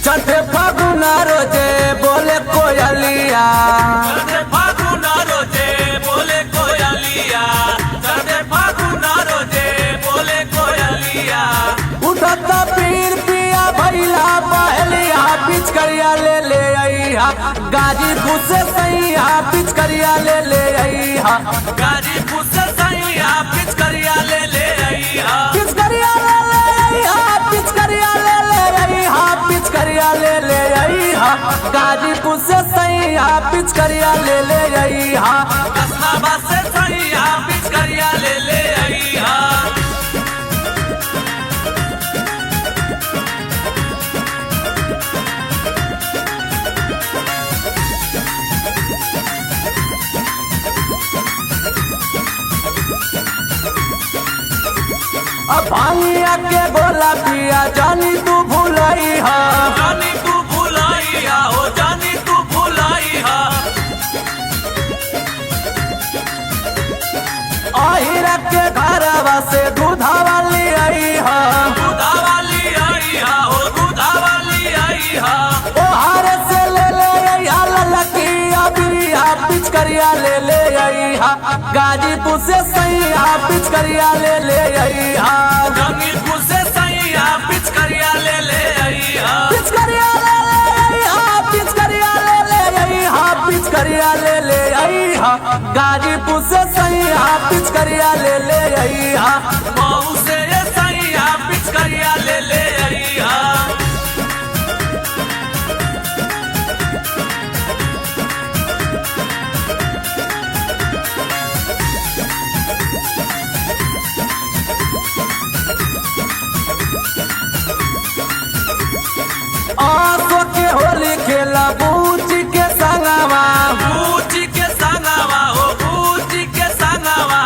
चढ़े फागुना रोजे बोले कोयलिया, चढ़े फागुना रोजे बोले कोयलिया, चढ़े फागुना रोजे बोले कोयलिया। उठता पीर पिया भैला पहलिया पिचकरिया ले अइहा, गाजीपुर से सैया पिचकरिया ले अइहा, गाजीपुर से सैया पिचकरिया ले अइहा, पिचकरिया ले अइहा, पिचकरिया ले अइहा, पिचकरिया ले अइहा, गाजीपुर से सैया पिचकरिया ले अइहा, कसनाबाद से सैया पिचकरिया ले अइहा। अब भांगिया के गोला पिया जानी तू भूलई हा, जानी तू भुलाई हा, हो जानी तू भुलाई हा। आहिरा के घरवा से दूधा वाली आई हा, दूधा वाली आई हा, हो दूधा वाली आई हा। ओहारे से ले अइहा ललकिया बिरिया पिचकरिया ले अइहा, गाजीपुर से सैया पिचकरिया ले अइहा, जंगीपुर से सैया पिचकरिया ले अइहा, पिचकरिया ले अइहा, पिचकरिया ले अइहा, पिचकरिया ले अइहा, गाजीपुर से सैया पिचकरिया ले अइहा, मऊ से ये सैया पिचकरिया ले अइहा। आंसू के होली खेला बूची के संगवा, बूची के संगवा, हो बूची के संगवा।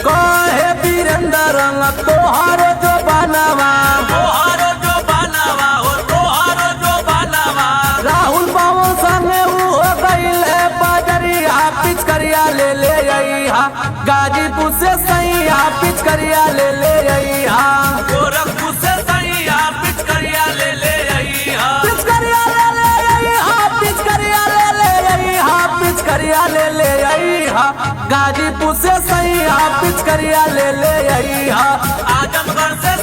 कहे वीरेंद्र रंग तोहारो जो बनवा, तोहारो जो बनवा, हो तोहारो जो बनवा। राहुल बाबू संगे हो गईल बजरिया पिचकरिया ले अइहा, गाजीपुर से सैया पिचकरिया ले अइहा, गोरखपुर से सैया पिचकरिया ले अइहा, पिचकरिया ले अइहा, पिचकरिया ले अइहा, पिचकरिया ले अइहा, गाजीपुर से सैया पिचकरिया ले अइहा, आजमगढ़ से